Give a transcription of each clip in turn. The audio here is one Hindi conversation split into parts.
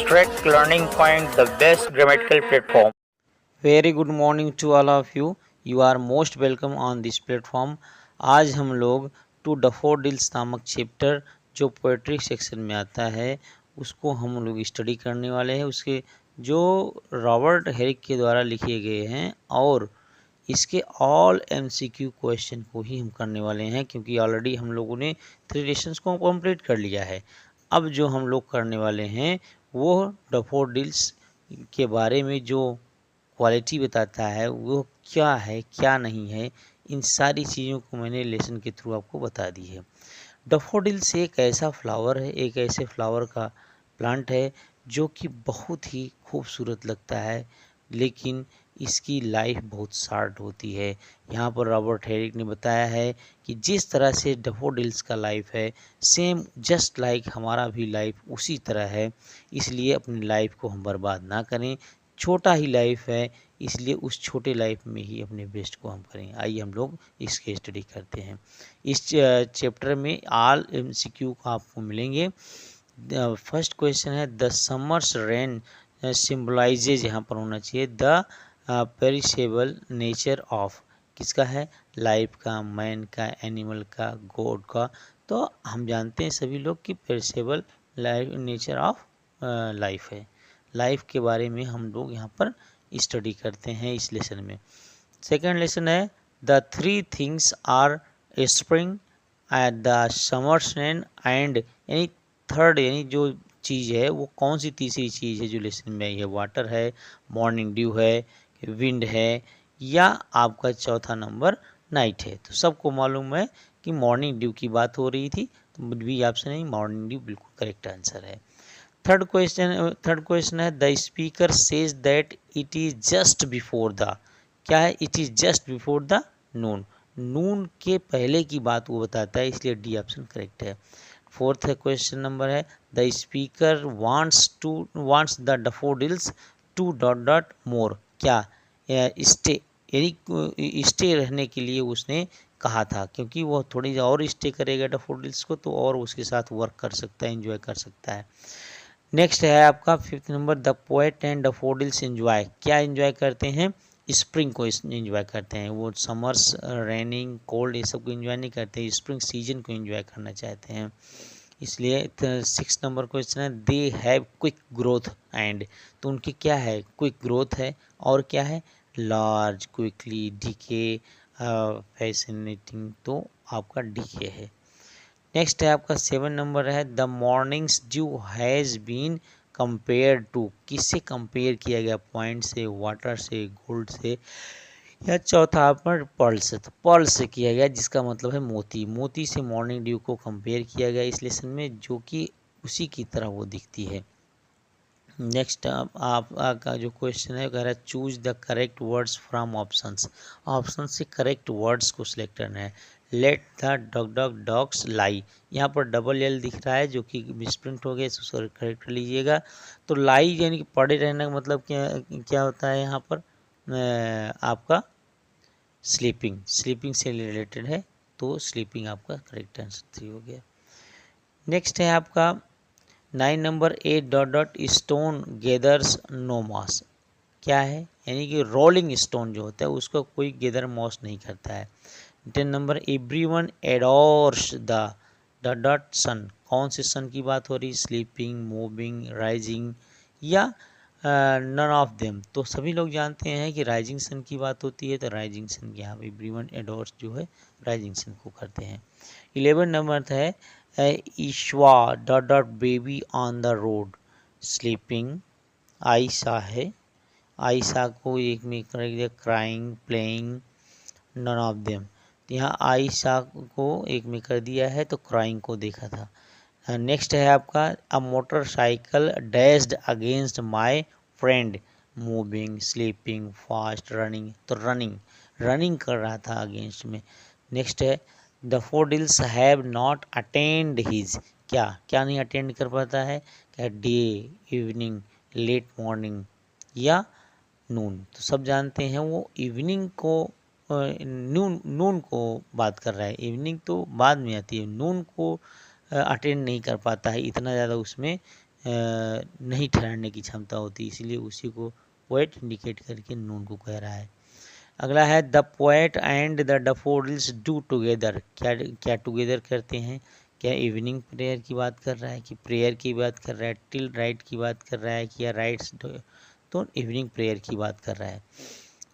Correct Learning Point, the best grammatical platform. Very good morning to all of you. You are most welcome on this platform. आज हम लोग टू डैफोडिल्स नामक चैप्टर जो पोएट्री सेक्शन में आता है उसको हम लोग स्टडी करने वाले हैं. उसके जो रॉबर्ट हेरिक के द्वारा लिखे गए हैं और इसके ऑल एमसीक्यू क्वेश्चन को ही हम करने वाले हैं, क्योंकि ऑलरेडी हम लोगों ने 3 लेसन्स को कंप्लीट कर लिया है. अब जो हम लोग करने वाले हैं वो डैफोडिल्स के बारे में जो क्वालिटी बताता है वो क्या है क्या नहीं है, इन सारी चीज़ों को मैंने लेसन के थ्रू आपको बता दी है. डैफोडिल्स एक ऐसा फ्लावर है, एक ऐसे फ्लावर का प्लांट है जो कि बहुत ही खूबसूरत लगता है, लेकिन इसकी लाइफ बहुत शार्ट होती है. यहाँ पर रॉबर्ट हेरिक ने बताया है कि जिस तरह से डैफोडिल्स का लाइफ है सेम जस्ट लाइक हमारा भी लाइफ उसी तरह है. इसलिए अपनी लाइफ को हम बर्बाद ना करें. छोटा ही लाइफ है, इसलिए उस छोटे लाइफ में ही अपने बेस्ट को हम करें. आइए हम लोग इसके स्टडी करते हैं. इस चैप्टर में ऑल एमसीक्यू आपको मिलेंगे. फर्स्ट क्वेश्चन है द समर्स रेन सिम्बलाइजेज, यहाँ पर होना चाहिए द पेरिशेबल नेचर ऑफ. किसका है? लाइफ का, मैन का, एनिमल का, गॉड का. तो हम जानते हैं सभी लोग कि perishable life nature of life है. लाइफ के बारे में हम लोग यहाँ पर स्टडी करते हैं इस लेसन में. सेकेंड लेसन है the 3 things are spring at the summers rain and, यानी थर्ड यानी जो चीज़ है वो कौन सी तीसरी चीज़ है जो लेसन में आई है? वाटर है, मॉर्निंग ड्यू है, विंड है, या आपका चौथा नंबर नाइट है. तो सबको मालूम है कि मॉर्निंग ड्यू की बात हो रही थी, तो भी ऑप्शन नहीं, मॉर्निंग ड्यू बिल्कुल करेक्ट आंसर है. थर्ड क्वेश्चन है the speaker says that it is just before the. क्या है? It is just before the noon. Noon के पहले की बात वो बताता है, इसलिए डी ऑप्शन करेक्ट है. फोर्थ क्वेश्चन नंबर है the speaker wants the daffodils to dot dot more. क्या? स्टे, यानी स्टे रहने के लिए उसने कहा था, क्योंकि वो थोड़ी और स्टे करेगा डैफोडिल्स को तो और उसके साथ वर्क कर सकता है, एंजॉय कर सकता है. नेक्स्ट है आपका fifth number the poet and daffodils enjoy. क्या एंजॉय करते हैं? स्प्रिंग को एंजॉय करते हैं. वो समर्स, रेनिंग, कोल्ड ये सब को एंजॉय नहीं करते, स्प्रिंग सीजन को एंजॉय करना चाहते हैं. इसलिए 6 नंबर क्वेश्चन है they have quick growth and. तो उनकी क्या है? क्विक ग्रोथ है, और क्या है? Large, quickly, decay, fascinating. तो आपका डीके है. नेक्स्ट है आपका 7 नंबर है the mornings dew has been compare to. किससे कंपेयर किया गया? पॉइंट से, वाटर से, गोल्ड से, या चौथा पर पर्ल से. तो पर्ल से किया गया, जिसका मतलब है मोती. मोती से मॉर्निंग ड्यू को कंपेयर किया गया इस लेसन में, जो कि उसी की तरह वो दिखती है. नेक्स्ट आपका जो क्वेश्चन है कह रहा है choose the correct words from options. Option से करेक्ट वर्ड्स को सिलेक्ट करना है. लेट द डॉग्स लाई. यहाँ पर डबल एल दिख रहा है जो कि मिसप्रिंट हो गया, इसको करेक्ट कर लीजिएगा. तो लाई यानी कि पड़े रहने का मतलब क्या क्या होता है यहाँ पर? आपका स्लीपिंग, स्लीपिंग से रिलेटेड है, तो स्लीपिंग आपका करेक्ट आंसर 3 हो गया. नेक्स्ट है आपका 9 number a dot dot stone gathers no moss. क्या है? यानी कि रोलिंग स्टोन जो होता है उसको कोई गेदर मॉस नहीं करता है. 10 number everyone adores the dot dot sun. कौन से सन की बात हो रही? स्लीपिंग, मूविंग, राइजिंग, या नन ऑफ देम. तो सभी लोग जानते हैं कि राइजिंग सन की बात होती है, तो राइजिंग सन की यहाँ एवरीवन एडोर्स जो है राइजिंग सन को करते हैं. 11 नंबर है ईश्वा dot dot baby on the road. Sleeping. Ayesha है, आयशा को एक में कर दिया crying, playing, none of them. तो यहाँ आयशा को एक में कर दिया है, तो क्राइंग को देखा था. नेक्स्ट है आपका a motorcycle dashed against my friend. Moving, sleeping, fast, running. तो रनिंग, रनिंग कर रहा था अगेंस्ट में. नेक्स्ट है daffodils have not attend his. क्या क्या नहीं अटेंड कर पाता है? क्या? डे, इवनिंग, लेट मॉर्निंग, या नून. तो सब जानते हैं वो इवनिंग को नून नून को बात कर रहा है. इवनिंग तो बाद में आती है, नून को अटेंड नहीं कर पाता है, इतना ज़्यादा उसमें नहीं ठहरने की क्षमता होती, इसलिए उसी को पोएट इंडिकेट करके नून को कह रहा है। अगला है the poet and the daffodils do together. क्या क्या टुगेदर करते हैं? क्या इवनिंग प्रेयर की बात कर रहा है कि प्रेयर की बात कर रहा है, टिल राइट की बात कर रहा है कि या राइट्स? तो इवनिंग प्रेयर की बात कर रहा है।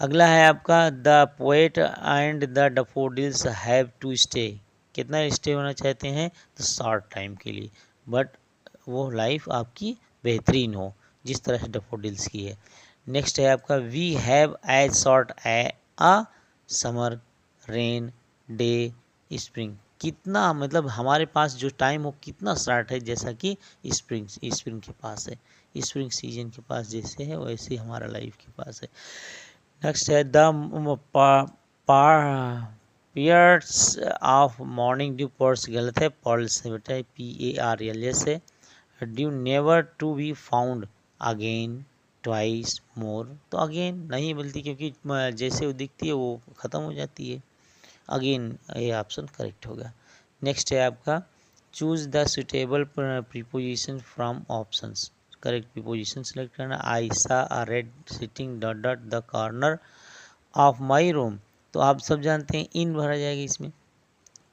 अगला है आपका the poet and the daffodils have to stay. कितना स्टे होना चाहते हैं? तो शॉर्ट टाइम के लिए, बट वो लाइफ आपकी बेहतरीन हो जिस तरह से डैफोडिल्स की है। नेक्स्ट है आपका we have as short a summer, rain, day, spring. कितना मतलब हमारे पास जो टाइम हो कितना शॉर्ट है, जैसा कि स्प्रिंग के पास है, स्प्रिंग सीजन के पास जैसे है वैसे हमारा लाइफ के पास है। नेक्स्ट है the periods of morning dew purse. गलत है, पर्ल से बेटा, PARL से। Dew never to be found again, twice, more. तो अगेन नहीं मिलती क्योंकि जैसे वो दिखती है वो ख़त्म हो जाती है। अगेन ये ऑप्शन करेक्ट होगा। नेक्स्ट है आपका choose the suitable preposition from options. Correct preposition select करना। I saw a red sitting dot dot the corner of my room. तो आप सब जानते हैं इन भरा जाएगा इसमें,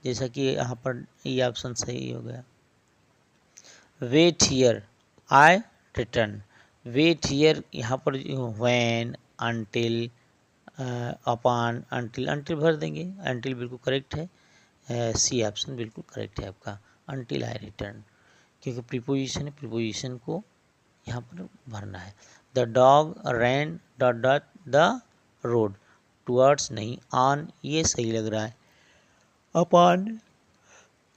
जैसा कि यहाँ पर ये ऑप्शन सही हो गया। Wait here I return. Wait here यहाँ पर व्हेन, अनटिल, अपॉन, अनटिल भर देंगे। अनटिल बिल्कुल करेक्ट है। सी ऑप्शन बिल्कुल करेक्ट है आपका, अनटिल आई रिटर्न, क्योंकि प्रीपोजिशन है, प्रीपोजिशन को यहाँ पर भरना है। The dog ran dot dot the road. Towards नहीं, ऑन ये सही लग रहा है। अपॉन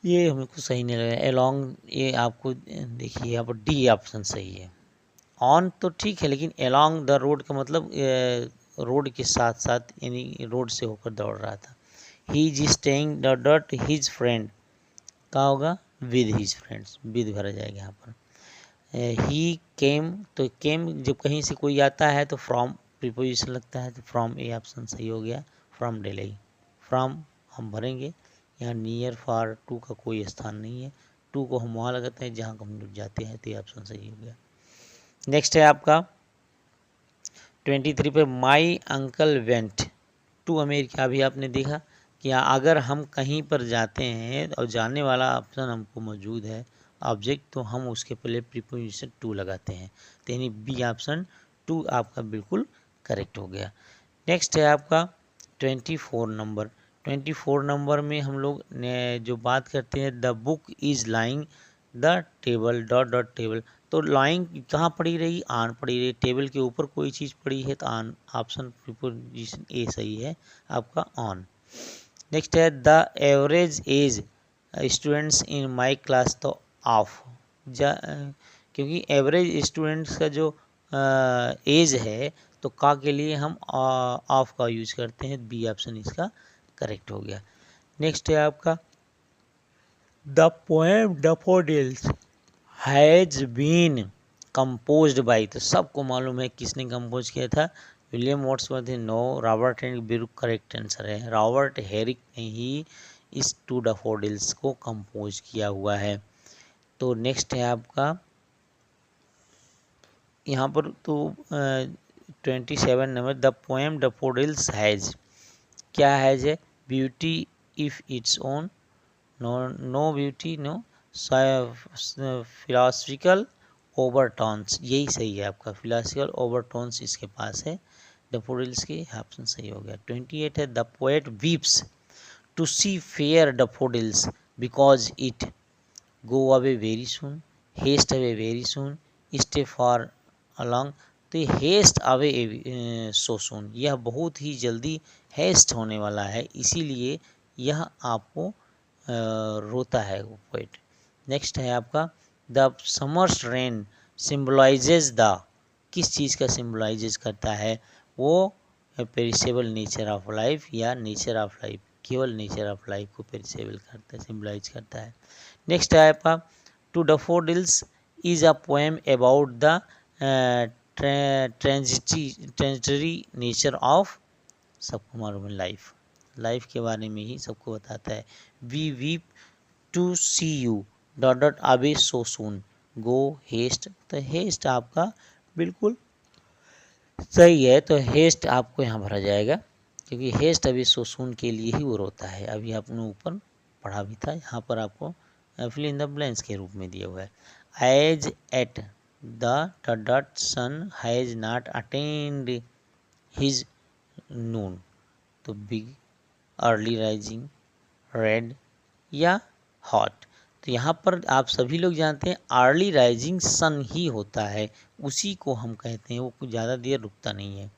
ये हमको सही नहीं लग रहा है। अलोंग ये आपको देखिए यहाँ पर डी ऑप्शन सही है। ऑन तो ठीक है, लेकिन अलोंग द रोड का मतलब रोड के साथ साथ, यानी रोड से होकर दौड़ रहा था। He is staying dot dot his friend, कहाँ होगा? विद हिज फ्रेंड्स, विद भरा जाएगा यहाँ पर। ही केम, तो केम जब कहीं से कोई आता है तो फ्रॉम प्रीपोजिशन लगता है, तो फ्रॉम ए ऑप्शन सही हो गया। फ्रॉम दिल्ली, फ्रॉम हम भरेंगे। यहाँ नियर फार टू का कोई स्थान नहीं है, टू को हम वहाँ लगाते हैं जहाँ हम लोग जाते हैं, तो ये ऑप्शन सही हो गया। नेक्स्ट है आपका 23 पे my uncle went to America. अभी आपने देखा कि अगर हम कहीं पर जाते हैं और जाने वाला ऑप्शन हमको मौजूद है ऑब्जेक्ट, तो हम उसके पहले प्रीपोजिशन टू लगाते हैं, तो यानी बी ऑप्शन टू आपका बिल्कुल करेक्ट हो गया। नेक्स्ट है आपका 24 नंबर। 24 नंबर में हम लोग जो बात करते हैं the book is lying the table dot dot table. तो लाइंग कहाँ पड़ी रही? ऑन पड़ी रही। टेबल के ऊपर कोई चीज़ पड़ी है तो ऑन ऑप्शन प्रीपोजिशन ए सही है आपका, ऑन। नेक्स्ट है the average age students in my class, तो ऑफ। क्योंकि एवरेज स्टूडेंट्स का जो एज है तो का के लिए हम ऑफ का यूज करते हैं, बी ऑप्शन इसका करेक्ट हो गया। नेक्स्ट है आपका the poem daffodils has been composed by. तो सबको मालूम है किसने कंपोज किया था, William Wordsworth. No, Robert Herrick बिल्कुल करेक्ट आंसर है। रॉबर्ट हेरिक ने ही इस टू डैफोडिल्स को कंपोज किया हुआ है। तो नेक्स्ट है आपका यहाँ पर तो 27 number the poem daffodils has, क्या हैज है? Beauty if it's own, no, no beauty, no, philosophical overtones, यही सही है आपका, फिलोसफिकल ओवरटोन्स इसके पास है डैफोडिल्स के, ऑप्शन सही हो गया। 28 है the poet weeps to see fair daffodils because it go away very soon, haste away very soon, stay for along. तो ये हेस्ट अवे सो सुन, यह बहुत ही जल्दी हेस्ट होने वाला है, इसीलिए यह आपको रोता है वो पोएट। नेक्स्ट है आपका the summers rain symbolises the, किस चीज़ का सिम्बलाइजेज करता है? वो पेरिसेबल नेचर ऑफ लाइफ या नेचर ऑफ लाइफ, केवल नेचर ऑफ लाइफ को पेरिसेबल करता है, सिम्बलाइज करता है। नेक्स्ट है आपका to daffodils is a poem about the transitory nature of, सबको मालूम है लाइफ, लाइफ के बारे में ही सबको बताता है। We weep to see you dot dot away so soon. Go, haste. तो हेस्ट आपका बिल्कुल सही है। तो हेस्ट आपको यहाँ भरा जाएगा, क्योंकि हेस्ट अभी सोसून के लिए ही वो रोता है। अभी आपने ऊपर पढ़ा भी था, यहाँ पर आपको फिल इन द ब्लैंक्स के रूप में दिया हुआ है। As at the dot sun has not attend his noon. तो बिग, अर्ली राइजिंग, रेड या हॉट। तो यहाँ पर आप सभी लोग जानते हैं अर्ली राइजिंग सन ही होता है, उसी को हम कहते हैं, वो कुछ ज़्यादा देर रुकता नहीं है।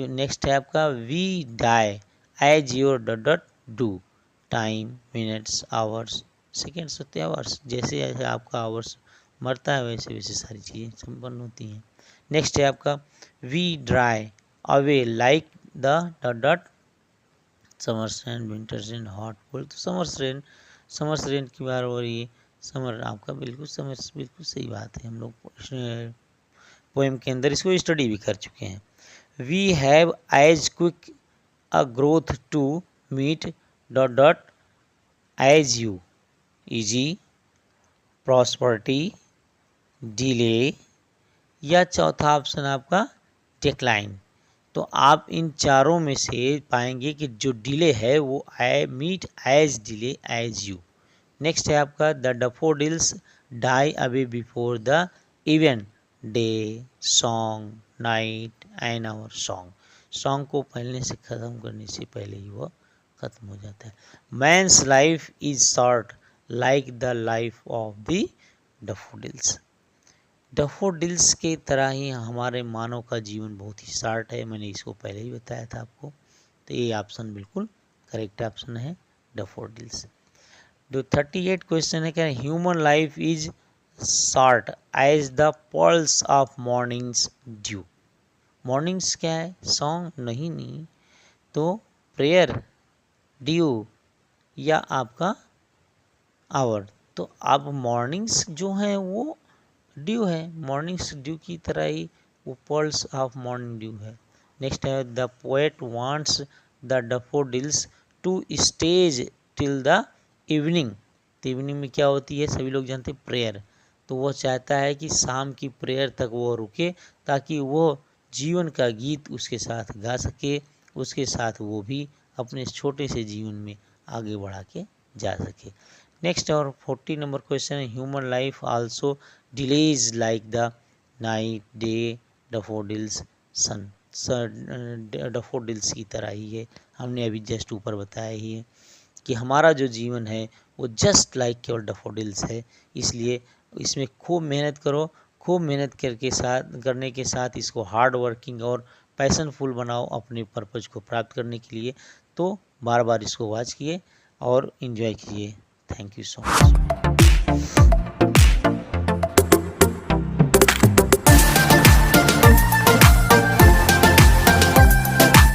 नेक्स्ट है आपका we die as your dot do. Time, minutes, hours, seconds होते हैं आवर्स, जैसे जैसे आपका आवर्स मरता है वैसे वैसे सारी चीज़ें संपन्न होती हैं। नेक्स्ट है आपका we dry away like the dot summers rain, winters rain, hot cold. तो समर्स रेन की बार हो रही है, समर आपका बिल्कुल समर्स, बिल्कुल सही बात है। हम लोग पोएम के अंदर इसको स्टडी भी कर चुके हैं। We have as quick a growth to meet dot dot as you. Easy, prosperity, delay या चौथा ऑप्शन आपका डिक्लाइन। तो आप इन चारों में से पाएंगे कि जो डिले है वो I meet as delay as you. Next है आपका the daffodils die away before the event. Day, song, night and hour song. Song को पहले से ख़त्म करने से पहले ही वो ख़त्म हो जाता है। Men's life is short like the life of the daffodils. Daffodils के तरह ही हमारे मानव का जीवन बहुत ही शॉर्ट है। मैंने इसको पहले ही बताया था आपको। तो ये ऑप्शन बिल्कुल करेक्ट ऑप्शन है, डैफोडिल्स। जो 38 क्वेश्चन है, क्या human life is short as the pulse of mornings dew. Mornings क्या है, सॉन्ग नहीं, तो प्रेयर, ड्यू या आपका आवर। तो अब मॉर्निंग्स जो है वो ड्यू है, मॉर्निंग्स ड्यू की तरह ही वो पल्स ऑफ मॉर्निंग ड्यू है। नेक्स्ट है the poet wants the daffodils to stage till the evening. तो इवनिंग में क्या होती है, सभी लोग जानते हैं, प्रेयर। तो वो चाहता है कि शाम की प्रेयर तक वो रुके, ताकि वो जीवन का गीत उसके साथ गा सके, उसके साथ वो भी अपने छोटे से जीवन में आगे बढ़ा के जा सके। नेक्स्ट और 40 नंबर क्वेश्चन है, human life also delays like the night, day, daffodils, sun. Daffodils की तरह ही है, हमने अभी जस्ट ऊपर बताया ही है कि हमारा जो जीवन है वो जस्ट लाइक केवल डैफोडिल्स है। इसलिए इसमें खूब मेहनत करो, खूब मेहनत करने के साथ इसको हार्ड वर्किंग और पैशनफुल बनाओ अपने पर्पज को प्राप्त करने के लिए। तो बार बार इसको वॉच किए और इन्जॉय कीजिए। Thank you so much.